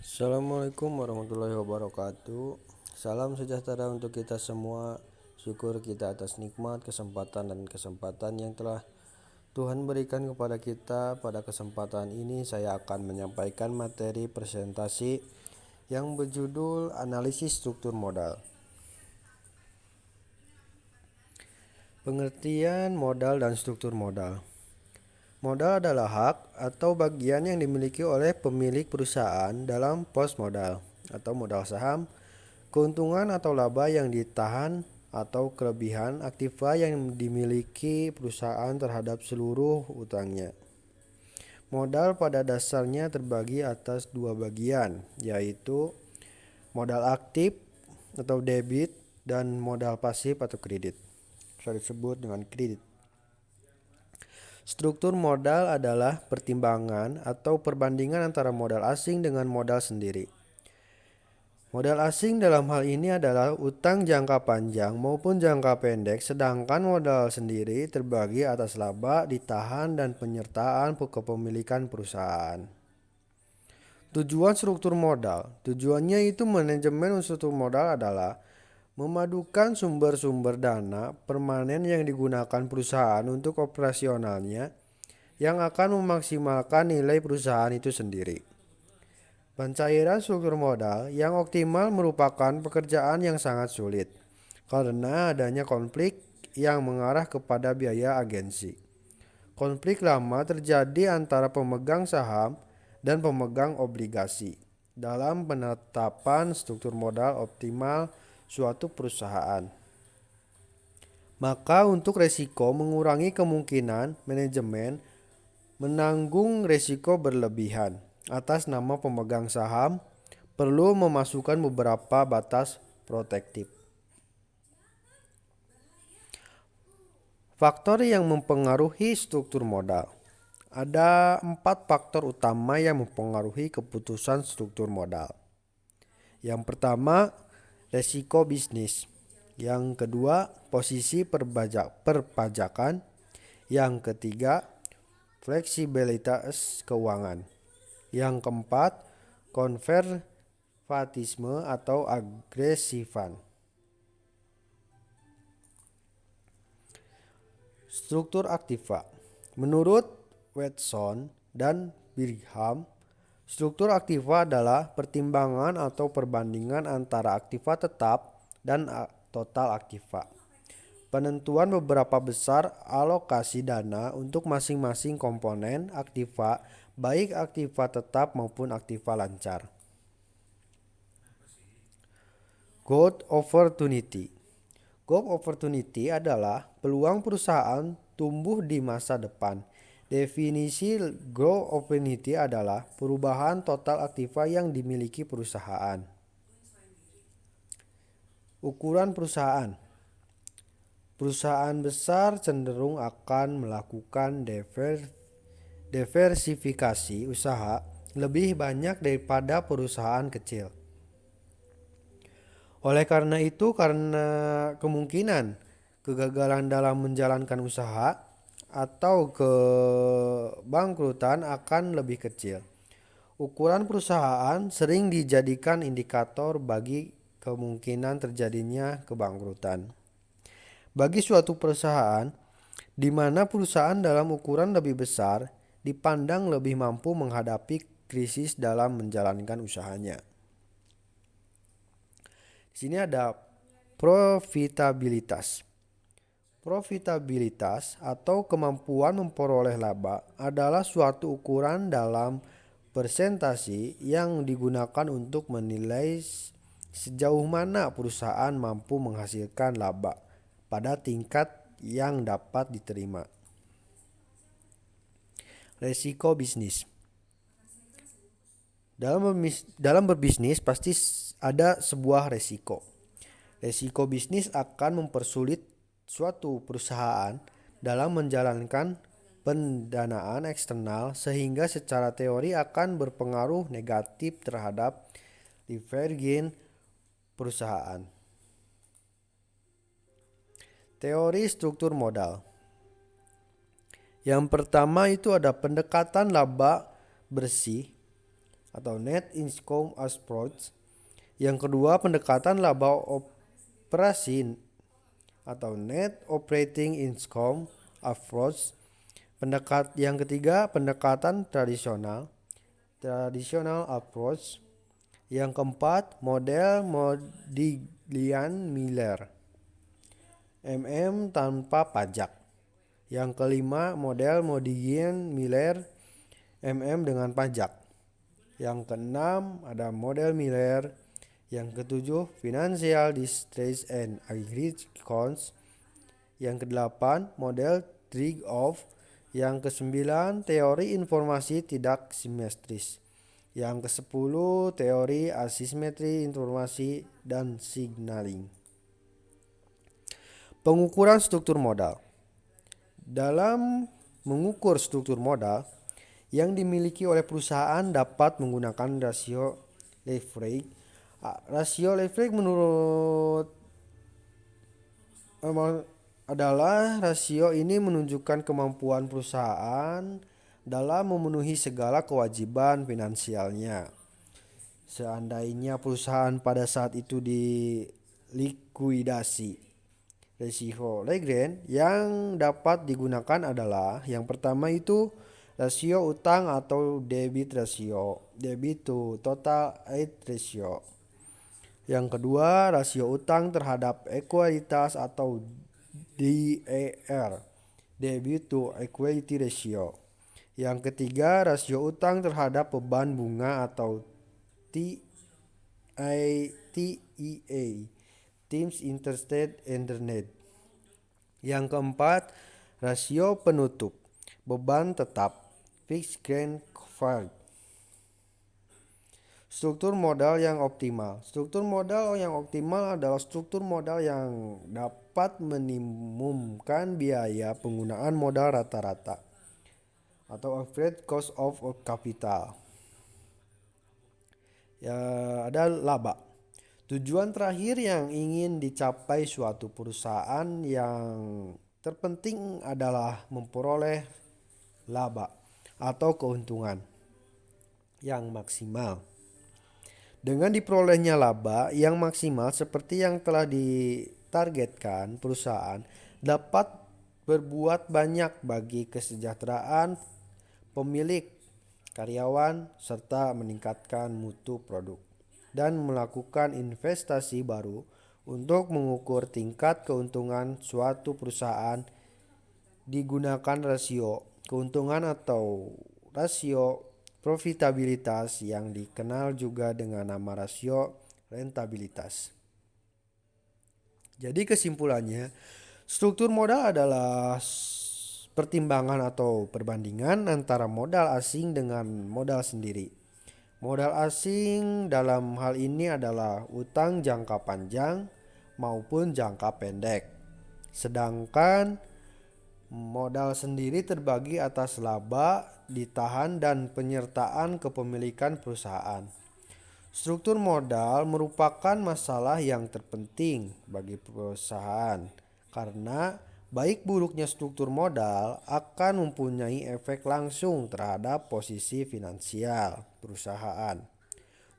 Assalamualaikum warahmatullahi wabarakatuh. Salam sejahtera untuk kita semua. Syukur kita atas nikmat, kesempatan yang telah Tuhan berikan kepada kita. Pada kesempatan ini saya akan menyampaikan materi presentasi yang berjudul analisis struktur modal. Pengertian modal dan struktur modal. Modal adalah hak atau bagian yang dimiliki oleh pemilik perusahaan dalam pos modal atau modal saham, keuntungan atau laba yang ditahan atau kelebihan aktiva yang dimiliki perusahaan terhadap seluruh utangnya. Modal pada dasarnya terbagi atas dua bagian, yaitu modal aktif atau debit dan modal pasif atau kredit. Bisa disebut dengan kredit. Struktur modal adalah pertimbangan atau perbandingan antara modal asing dengan modal sendiri. Modal asing dalam hal ini adalah utang jangka panjang maupun jangka pendek, sedangkan modal sendiri terbagi atas laba, ditahan, dan penyertaan kepemilikan perusahaan. Tujuan struktur modal. Tujuannya itu manajemen struktur modal adalah memadukan sumber-sumber dana permanen yang digunakan perusahaan untuk operasionalnya yang akan memaksimalkan nilai perusahaan itu sendiri. Pencairan struktur modal yang optimal merupakan pekerjaan yang sangat sulit karena adanya konflik yang mengarah kepada biaya agensi. Konflik lama terjadi antara pemegang saham dan pemegang obligasi dalam penetapan struktur modal optimal suatu perusahaan. Maka untuk resiko mengurangi kemungkinan manajemen menanggung resiko berlebihan atas nama pemegang saham perlu memasukkan beberapa batas protektif. Faktor yang mempengaruhi struktur modal. Ada 4 faktor utama yang mempengaruhi keputusan struktur modal. Yang pertama, resiko bisnis. Yang kedua, posisi perpajakan. Yang ketiga, fleksibilitas keuangan. Yang keempat, konservatisme atau agresifan. Struktur aktiva. Menurut Watson dan Brigham, struktur aktiva adalah pertimbangan atau perbandingan antara aktiva tetap dan total aktiva. Penentuan beberapa besar alokasi dana untuk masing-masing komponen aktiva, baik aktiva tetap maupun aktiva lancar. Growth opportunity. Growth opportunity adalah peluang perusahaan tumbuh di masa depan. Definisi growth opportunity adalah perubahan total aktiva yang dimiliki perusahaan. Ukuran perusahaan. Perusahaan besar cenderung akan melakukan diversifikasi usaha lebih banyak daripada perusahaan kecil. Oleh karena itu, karena kemungkinan kegagalan dalam menjalankan usaha atau kebangkrutan akan lebih kecil. Ukuran perusahaan sering dijadikan indikator bagi kemungkinan terjadinya kebangkrutan. Bagi suatu perusahaan, di mana perusahaan dalam ukuran lebih besar dipandang lebih mampu menghadapi krisis dalam menjalankan usahanya. Di sini ada profitabilitas. Profitabilitas atau kemampuan memperoleh laba adalah suatu ukuran dalam persentase yang digunakan untuk menilai sejauh mana perusahaan mampu menghasilkan laba pada tingkat yang dapat diterima. Resiko bisnis. Dalam berbisnis pasti ada sebuah resiko. Resiko bisnis akan mempersulit suatu perusahaan dalam menjalankan pendanaan eksternal sehingga secara teori akan berpengaruh negatif terhadap leveraging perusahaan. Teori struktur modal. Yang pertama itu ada pendekatan laba bersih atau net income approach. Yang kedua, pendekatan laba operasi atau net operating income approach. Yang ketiga, pendekatan traditional approach. Yang keempat, model Modiglian-Miller tanpa pajak. Yang kelima, model Modiglian-Miller dengan pajak. Yang keenam, ada model Miller. Yang ketujuh, financial distress and agriculture. Yang kedelapan, model Trade-off. Yang kesembilan, teori informasi tidak simetris. Yang kesepuluh, teori asimetri informasi dan signaling. Pengukuran struktur modal. Dalam mengukur struktur modal yang dimiliki oleh perusahaan dapat menggunakan rasio leverage. Rasio leverage menurut adalah rasio ini menunjukkan kemampuan perusahaan dalam memenuhi segala kewajiban finansialnya. Seandainya perusahaan pada saat itu dilikuidasi. Rasio Lagrange yang dapat digunakan adalah yang pertama itu rasio utang atau debit ratio, debit to total asset ratio. Yang kedua, rasio utang terhadap ekualitas atau DER, debit to equity ratio. Yang ketiga, rasio utang terhadap beban bunga atau TEA, Times Interest Earned. Yang keempat, rasio penutup beban tetap, fixed cost. Struktur modal yang optimal. Struktur modal yang optimal adalah struktur modal yang dapat meminimumkan biaya penggunaan modal rata-rata atau average cost of capital. Ya, ada laba. Tujuan terakhir yang ingin dicapai suatu perusahaan yang terpenting adalah memperoleh laba atau keuntungan yang maksimal. Dengan diperolehnya laba yang maksimal seperti yang telah ditargetkan, perusahaan dapat berbuat banyak bagi kesejahteraan pemilik, karyawan, serta meningkatkan mutu produk dan melakukan investasi baru untuk mengukur tingkat keuntungan suatu perusahaan. Digunakan rasio keuntungan atau rasio profitabilitas yang dikenal juga dengan nama rasio rentabilitas. Jadi kesimpulannya, struktur modal adalah pertimbangan atau perbandingan antara modal asing dengan modal sendiri. Modal asing dalam hal ini adalah utang jangka panjang maupun jangka pendek. Sedangkan modal sendiri terbagi atas laba, ditahan, dan penyertaan kepemilikan perusahaan. Struktur modal merupakan masalah yang terpenting bagi perusahaan karena baik buruknya struktur modal akan mempunyai efek langsung terhadap posisi finansial perusahaan,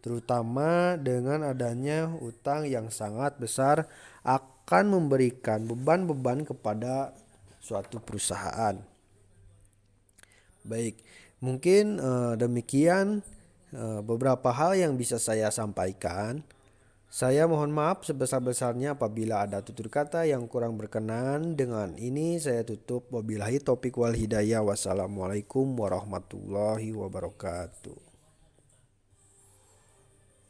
terutama dengan adanya utang yang sangat besar akan memberikan beban-beban kepada suatu perusahaan. Baik, mungkin demikian beberapa hal yang bisa saya sampaikan. Saya mohon maaf sebesar-besarnya apabila ada tutur kata yang kurang berkenan. Dengan ini saya tutup. Wabillahi taufiq wal hidayah. Wassalamualaikum warahmatullahi wabarakatuh.